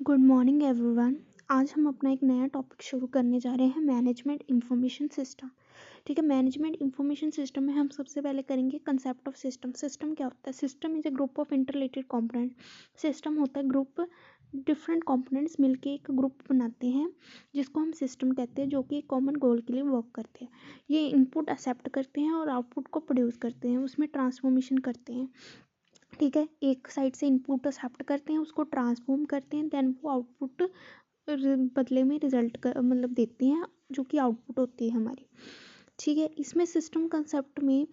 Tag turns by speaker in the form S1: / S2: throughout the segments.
S1: Good morning everyone. आज हम अपना एक नया टॉपिक शुरू करने जा रहे हैं, मैनेजमेंट इंफॉर्मेशन सिस्टम। ठीक है, मैनेजमेंट इंफॉर्मेशन सिस्टम में हम सबसे पहले करेंगे कंसेप्ट ऑफ सिस्टम। सिस्टम क्या होता है? System is a group of interrelated component. System होता है ग्रुप, डिफरेंट कंपोनेंट्स मिलके एक ग्रुप बनाते हैं जिसको हम सिस्टम कहते हैं, जो कि एक कॉमन गोल के लिए वर्क करते हैं। ये इनपुट एक्सेप्ट करते हैं और आउटपुट को प्रोड्यूस करते हैं, उसमें ट्रांसफॉर्मेशन करते हैं। ठीक है, एक साइड से इनपुट एक्सेप्ट करते हैं, उसको ट्रांसफॉर्म करते हैं, देन वो आउटपुट बदले में रिजल्ट मतलब देते हैं, जो कि आउटपुट होती है हमारी। ठीक है, इसमें सिस्टम कंसेप्ट में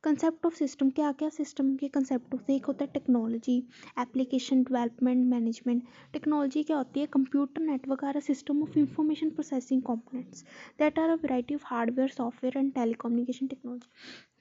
S1: कंसेप्ट ऑफ सिस्टम क्या क्या सिस्टम के कंसेप्ट होते हैं? एक होता है technology, application development, management. Technology क्या होती है? Computer network are a system of information processing components that are a variety of hardware, software and telecommunication technology.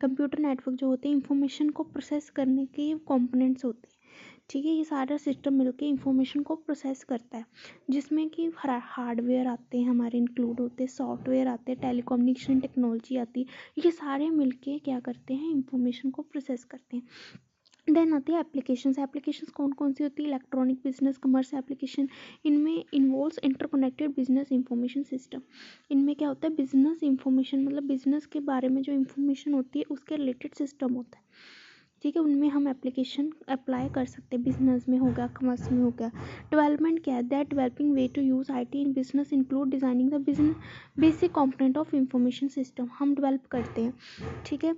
S1: Computer network जो होते हैं इंफॉर्मेशन को प्रोसेस करने के कंपोनेंट्स होते हैं। ठीक है, ये सारा सिस्टम मिलके इंफॉर्मेशन को प्रोसेस करता है, जिसमें कि हार्डवेयर आते हैं हमारे इंक्लूड होते हैं, सॉफ्टवेयर आते हैं, टेलीकम्युनिकेशन टेक्नोलॉजी आती है। ये सारे मिलके क्या करते हैं? इंफॉर्मेशन को प्रोसेस करते हैं। देन आती है एप्लीकेशंस। एप्लीकेशंस कौन कौन सी होती है? Electronic, business, commerce application. इनमें involves interconnected business information system. इनमें क्या होता है? बिजनेस इंफॉर्मेशन, मतलब बिजनेस के बारे में जो इंफॉर्मेशन होती है उसके रिलेटेड सिस्टम होता है। ठीक है, उनमें हम एप्लीकेशन अप्लाई कर सकते हैं। बिजनेस में हो गया, कमर्स में हो गया। डेवलपमेंट क्या है? That developing way to use IT in business include designing the business basic component of information system. हम डेवलप करते हैं। ठीक है,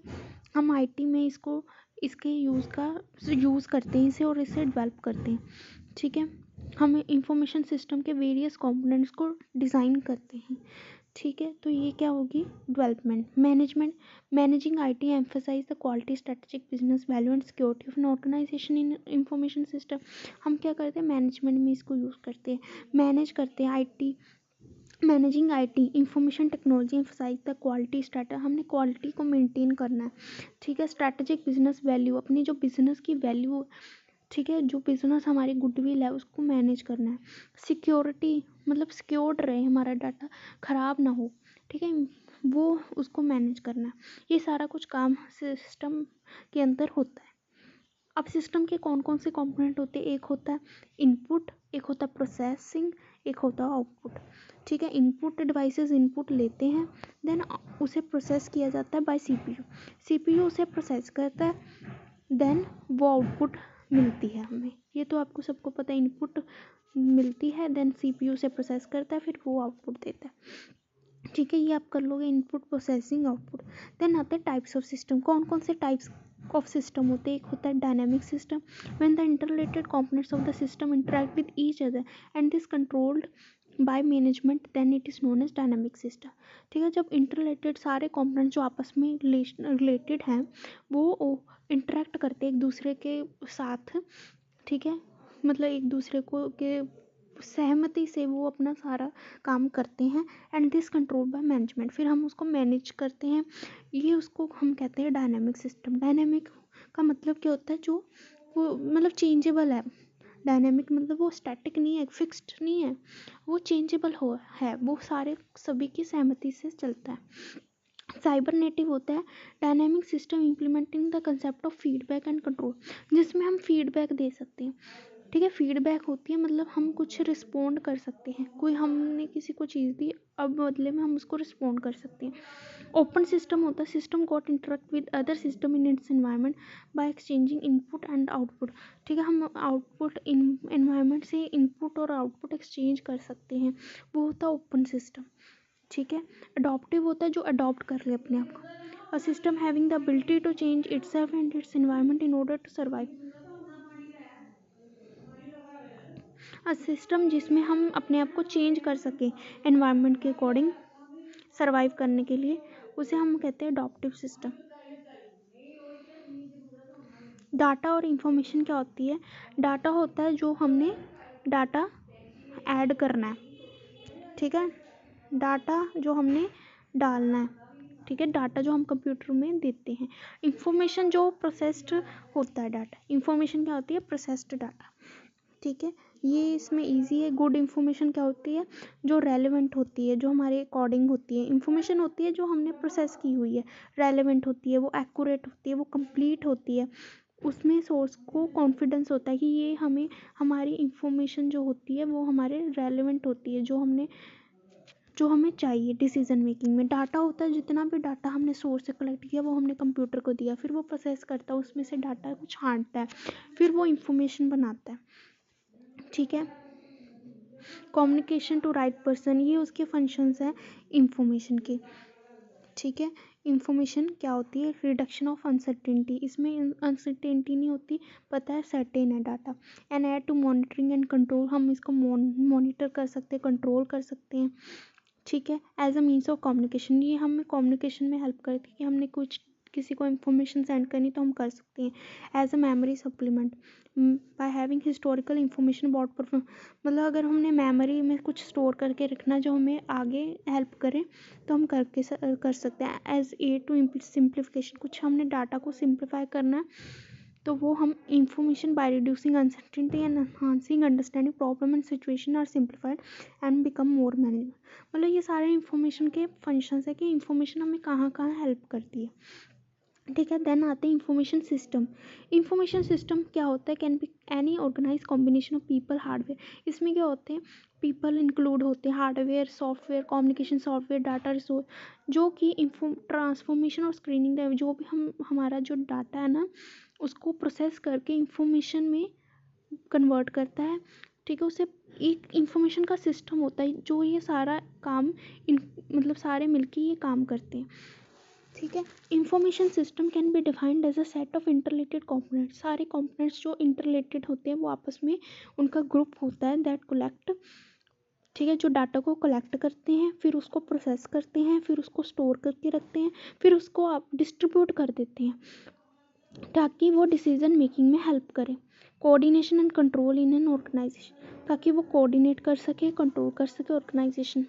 S1: हम आईटी में इसके यूज़ करते हैं इसे, और इसे डेवलप करते हैं। ठीक है, हम इंफॉर्मेशन सिस्टम के वेरियस कंपोनेंट्स को डिज़ाइन करते हैं। ठीक है, तो ये क्या होगी? Development. Management, managing IT emphasize the quality, strategic business value and security of an organization in information system. हम क्या करते हैं? मैनेजमेंट में इसको यूज़ करते हैं, मैनेज करते हैं IT. Managing IT information technology emphasize the quality strata, हमने क्वालिटी को मेंटेन करना है। ठीक है, स्ट्रेटेजिक बिजनेस वैल्यू, अपनी जो बिजनेस की वैल्यू, ठीक है, जो बिजनेस हमारी गुडविल है उसको मैनेज करना है। सिक्योरिटी, मतलब सिक्योर्ड रहे हमारा डाटा, ख़राब ना हो। ठीक है, वो उसको मैनेज करना है। ये सारा कुछ काम सिस्टम के अंदर होता है। अब सिस्टम के कौन कौन से कंपोनेंट होते हैं? एक होता है इनपुट, एक होता है प्रोसेसिंग, एक होता है आउटपुट। ठीक है, इनपुट डिवाइसेस इनपुट लेते हैं, देन उसे प्रोसेस किया जाता है बाय सीपीयू। सीपीयू उसे प्रोसेस करता है, देन वो आउटपुट मिलती है हमें। ये तो आपको सबको पता है, इनपुट मिलती है, देन सीपीयू से प्रोसेस करता है, फिर वो आउटपुट देता है। ठीक है, ये आप कर लोगे, इनपुट, प्रोसेसिंग, आउटपुट। देन आते हैं टाइप्स ऑफ सिस्टम। कौन कौन से टाइप्स ऑफ सिस्टम होते हैं? एक होता है dynamic system, when the interrelated components of the system interact with each other and this controlled by management, then it is known as dynamic system. ठीक है, जब इंटररिलेटेड सारे कंपोनेंट्स जो आपस में रिलेटेड हैं वो इंटरेक्ट करते हैं एक दूसरे के साथ। ठीक है, मतलब एक दूसरे को के सहमति से वो अपना सारा काम करते हैं, and this control by management, फिर हम उसको मैनेज करते हैं। ये उसको हम कहते हैं डायनामिक सिस्टम। डायनामिक का मतलब क्या होता है? जो वो मतलब चेंजेबल है। डायनामिक मतलब वो स्टैटिक नहीं है, फिक्स्ड नहीं है, वो चेंजेबल है, वो सारे सभी की सहमति से चलता है। साइबरनेटिव होता है dynamic system implementing the concept of feedback and control, जिसमें हम फीडबैक दे सकते हैं। ठीक है, फीडबैक होती है मतलब हम कुछ रिस्पोंड कर सकते हैं, कोई हमने किसी को चीज़ दी, अब बदले में हम उसको रिस्पोंड कर सकते हैं। ओपन सिस्टम होता है system got interact with other system in its environment by exchanging input and output. ठीक है, हम आउटपुट एनवायरनमेंट से इनपुट और आउटपुट एक्सचेंज कर सकते हैं, वो होता है ओपन सिस्टम। ठीक है, अडॉप्टिव होता है जो अडॉप्ट कर ले अपने आप को। A system having the ability to change itself and its environment in order to survive. System जिसमें हम अपने आप को चेंज कर सकें एनवायरनमेंट के अकॉर्डिंग सर्वाइव करने के लिए, उसे हम कहते हैं अडॉप्टिव सिस्टम। डाटा और इंफॉर्मेशन क्या होती है? डाटा होता है जो हमने डाटा ऐड करना है। ठीक है, डाटा जो हमने डालना है। ठीक है, डाटा जो हम कंप्यूटर में देते हैं। इंफॉर्मेशन जो प्रोसेस्ड होता है डाटा। इंफॉर्मेशन क्या होती है? Processed data. ठीक है, ये इसमें इजी है। गुड इन्फॉर्मेशन क्या होती है? जो रेलेवेंट होती है, जो हमारे अकॉर्डिंग होती है। इन्फॉर्मेशन होती है जो हमने प्रोसेस की हुई है, रेलेवेंट होती है, वो एक्यूरेट होती है, वो कंप्लीट होती है, उसमें सोर्स को कॉन्फिडेंस होता है कि ये हमें हमारी इंफॉर्मेशन जो होती है वो हमारे रेलेवेंट होती है, जो हमें चाहिए डिसीजन मेकिंग में। डाटा होता है, जितना भी डाटा हमने सोर्स से कलेक्ट किया वो हमने कंप्यूटर को दिया, फिर वो प्रोसेस करता है, उसमें से डाटा को छांटता है, फिर वो इंफॉर्मेशन बनाता है। ठीक है, कम्युनिकेशन टू राइट पर्सन, ये उसके फंक्शंस हैं इंफॉर्मेशन के। ठीक है, इंफॉर्मेशन क्या होती है? रिडक्शन ऑफ अनसर्टेनिटी, इसमें अनसर्टेनिटी नहीं होती, पता है सर्टेन है data. And add to monitoring and control, हम इसको मॉनिटर कर सकते हैं, कंट्रोल कर सकते हैं। ठीक है, as a means of communication, ये हमें कम्युनिकेशन में हेल्प करती है कि हमने कुछ किसी को इन्फॉर्मेशन सेंड करनी तो हम कर सकते हैं। As a memory supplement, by having historical information about perform, मतलब अगर हमने मेमोरी में कुछ स्टोर करके रखना जो हमें आगे हेल्प करे तो हम कर सकते हैं। एज ए टू सिंप्लीफिकेशन, कुछ हमने डाटा को सिंप्लीफाई करना है तो वो हम information by reducing uncertainty and enhancing understanding problem and situation are simplified and become more manageable. मतलब ये सारे इंफॉर्मेशन के फंक्शंस है कि इंफॉर्मेशन हमें कहाँ कहाँ हेल्प करती है। ठीक है, देन आते हैं इंफॉर्मेशन सिस्टम। इंफॉर्मेशन सिस्टम क्या होता है? Can be any organize combination of people hardware, इसमें क्या होते हैं? पीपल इंक्लूड होते हैं, hardware software, communication software, data resource, जो कि ट्रांसफॉर्मेशन और स्क्रीनिंग, जो भी हमारा जो डाटा है ना उसको प्रोसेस करके इंफॉर्मेशन में कन्वर्ट करता है। ठीक है, उसे एक इंफॉर्मेशन का सिस्टम होता है जो ये सारा काम मतलब सारे मिलके ये काम करते हैं। ठीक है, information system can be defined as a set of interrelated components, सारे कंपोनेंट्स जो इंटरलेटेड होते हैं वो आपस में उनका ग्रुप होता है दैट कलेक्ट, ठीक है, जो डाटा को कलेक्ट करते हैं, फिर उसको प्रोसेस करते हैं, फिर उसको स्टोर करके रखते हैं, फिर उसको आप डिस्ट्रीब्यूट कर देते हैं ताकि वो डिसीजन मेकिंग में हेल्प करे। Coordination and control in an organization, ताकि वो कोऑर्डिनेट कर सके, कंट्रोल कर सके ऑर्गेनाइजेशन।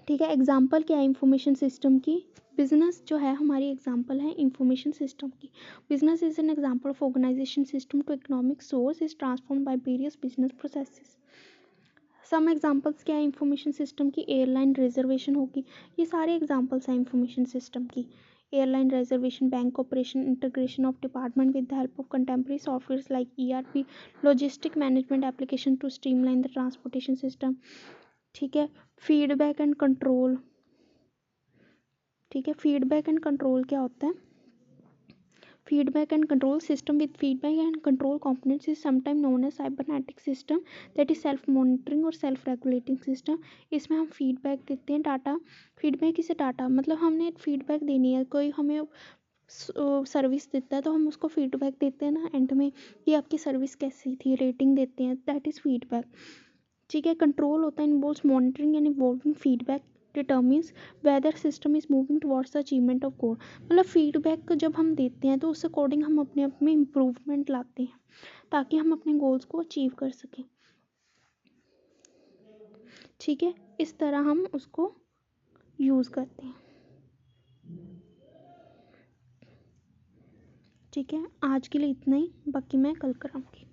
S1: ठीक है, एग्जाम्पल क्या है इंफॉर्मेशन सिस्टम की? बिजनेस जो है हमारी एग्जाम्पल है इंफॉर्मेशन सिस्टम की। Business is an example of organization system to economic source is transform by various business processes. Some examples क्या है इंफॉर्मेशन सिस्टम की? एयरलाइन रिजर्वेशन होगी, ये सारे एग्जाम्पल्स हैं इंफॉर्मेशन सिस्टम की। Airline reservation, bank operation, integration of department with the help of contemporary software like ERP, logistic management application to streamline the transportation system. ठीक है, फीडबैक एंड कंट्रोल। ठीक है, feedback and control क्या होता है? Feedback and control system with feedback and control components is sometime known as cybernetic system that is self monitoring और self regulating system. इसमें हम फीडबैक देते हैं, डाटा फीडबैक इसे डाटा मतलब हमने फीडबैक देनी है, कोई हमें सर्विस देता है तो हम उसको फीडबैक देते हैं ना एंड में कि आपकी सर्विस कैसी थी, रेटिंग देते हैं, दैट इज़ फीडबैक। ठीक है, कंट्रोल होता है involves monitoring and evolving feedback determines whether system is moving towards the achievement of goal. मतलब फीडबैक जब हम देते हैं तो उस अकॉर्डिंग हम अपने आप में इम्प्रूवमेंट लाते हैं ताकि हम अपने गोल्स को अचीव कर सकें। ठीक है, इस तरह हम उसको यूज़ करते हैं। ठीक है, आज के लिए इतना ही, बाकी मैं कल कराऊंगी।